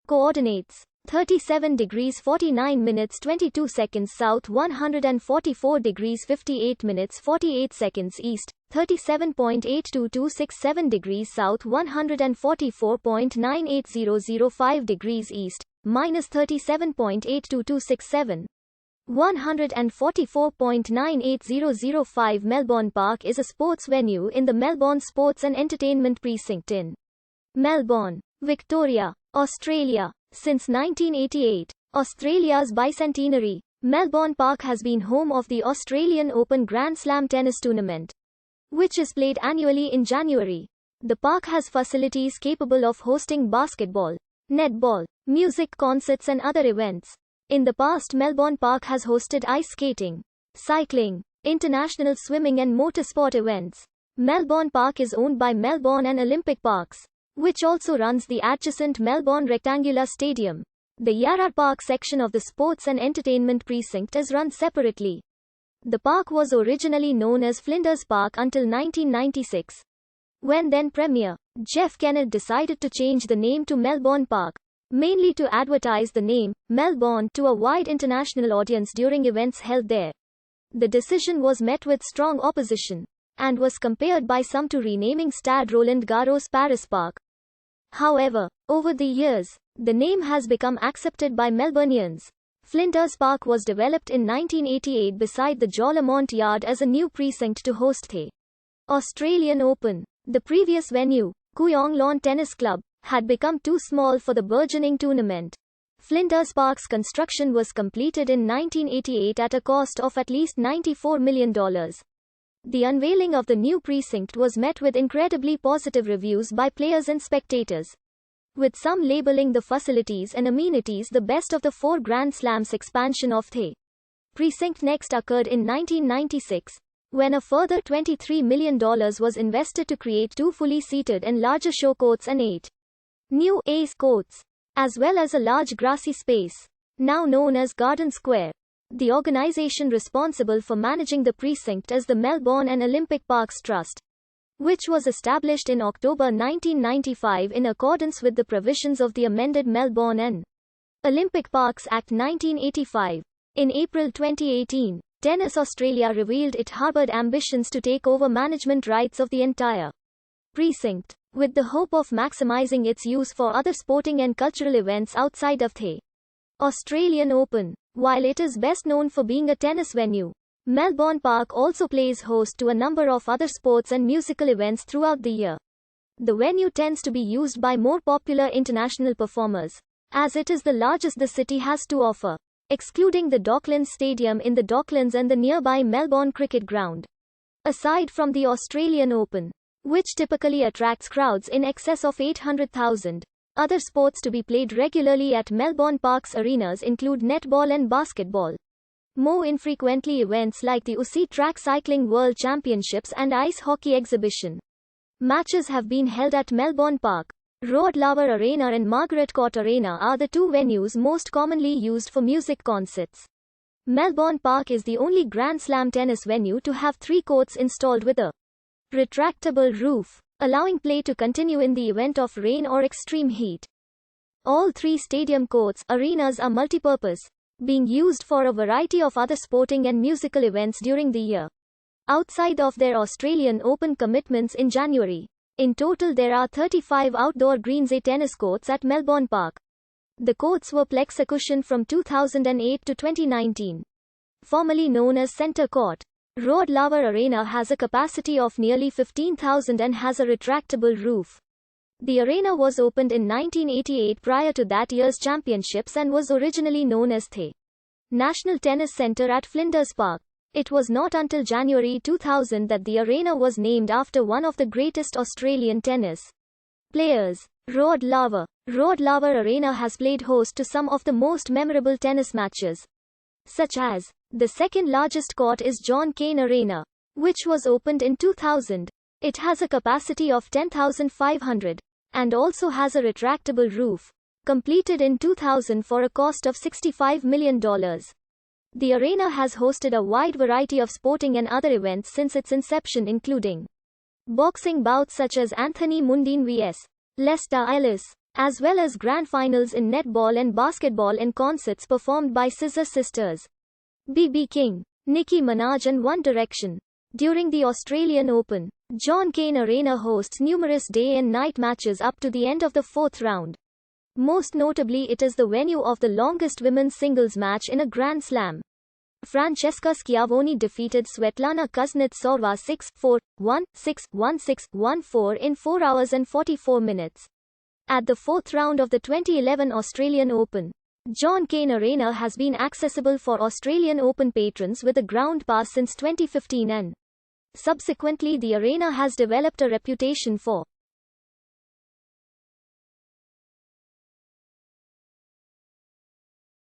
Coordinates: 37 degrees 49 minutes 22 seconds south, 144 degrees 58 minutes 48 seconds east, 37.82267 degrees south, 144.98005 degrees east, minus 37.82267. 144.98005. Melbourne Park is a sports venue in the Melbourne Sports and Entertainment Precinct in Melbourne, Victoria, Australia. Since 1988, Australia's bicentenary, Melbourne Park has been home of the Australian Open Grand Slam tennis tournament, which is played annually in January. The park has facilities capable of hosting basketball, netball, music concerts and other events. In the past, Melbourne Park has hosted ice skating, cycling, international swimming and motorsport events. Melbourne Park is owned by Melbourne and Olympic Parks, which also runs the adjacent Melbourne Rectangular Stadium. The Yarra Park section of the Sports and Entertainment Precinct is run separately. The park was originally known as Flinders Park until 1996, when then Premier Jeff Kennett decided to change the name to Melbourne Park, mainly to advertise the name, Melbourne, to a wide international audience during events held there. The decision was met with strong opposition, and was compared by some to renaming Stade Roland Garros Paris Park. However, over the years, the name has become accepted by Melburnians. Flinders Park was developed in 1988 beside the Jolimont Yard as a new precinct to host the Australian Open. The previous venue, Kooyong Lawn Tennis Club, had become too small for the burgeoning tournament. Flinders Park's construction was completed in 1988 at a cost of at least $94 million. The unveiling of the new precinct was met with incredibly positive reviews by players and spectators, with some labeling the facilities and amenities the best of the 4 Grand Slams. Expansion of the precinct next occurred in 1996, when a further $23 million was invested to create 2 fully seated and larger show courts and 8 new ace courts, as well as a large grassy space, now known as Garden Square. The organization responsible for managing the precinct is the Melbourne and Olympic Parks Trust, which was established in October 1995 in accordance with the provisions of the amended Melbourne and Olympic Parks Act 1985. In April 2018, Tennis Australia revealed it harbored ambitions to take over management rights of the entire precinct, with the hope of maximizing its use for other sporting and cultural events outside of the Australian Open. While it is best known for being a tennis venue, Melbourne Park also plays host to a number of other sports and musical events throughout the year. The venue tends to be used by more popular international performers, as it is the largest the city has to offer, excluding the Docklands Stadium in the Docklands and the nearby Melbourne Cricket Ground. Aside from the Australian Open, which typically attracts crowds in excess of 800,000, other sports to be played regularly at Melbourne Park's arenas include netball and basketball. More infrequently, events like the UCI Track Cycling World Championships and Ice Hockey Exhibition matches have been held at Melbourne Park. Rod Laver Arena and Margaret Court Arena are the 2 venues most commonly used for music concerts. Melbourne Park is the only Grand Slam tennis venue to have 3 courts installed with a retractable roof, allowing play to continue in the event of rain or extreme heat. All 3 stadium courts, arenas are multipurpose, being used for a variety of other sporting and musical events during the year. Outside of their Australian Open commitments in January, in total there are 35 outdoor Greens A tennis courts at Melbourne Park. The courts were Plexacution from 2008 to 2019. Formerly known as Centre Court, Rod Laver Arena has a capacity of nearly 15,000 and has a retractable roof. The arena was opened in 1988 prior to that year's championships and was originally known as the National Tennis Centre at Flinders Park. It was not until January 2000 that the arena was named after one of the greatest Australian tennis players, Rod Laver. Rod Laver Arena has played host to some of the most memorable tennis matches, such as the second largest court is John Cain Arena, which was opened in 2000. It has a capacity of 10,500 and also has a retractable roof, completed in 2000 for a cost of $65 million. The arena has hosted a wide variety of sporting and other events since its inception, including boxing bouts such as Anthony Mundine vs. Lester Ellis, as well as grand finals in netball and basketball and concerts performed by Scissor Sisters, B.B. King, Nicki Minaj and One Direction. During the Australian Open, John Cain Arena hosts numerous day and night matches up to the end of the fourth round. Most notably, it is the venue of the longest women's singles match in a Grand Slam. Francesca Schiavone defeated Svetlana Kuznetsova 6-4, 1-6, 1-6, 1-4 in 4 hours and 44 minutes. At the fourth round of the 2011 Australian Open, John Cain Arena has been accessible for Australian Open patrons with a ground pass since 2015 and subsequently the arena has developed a reputation for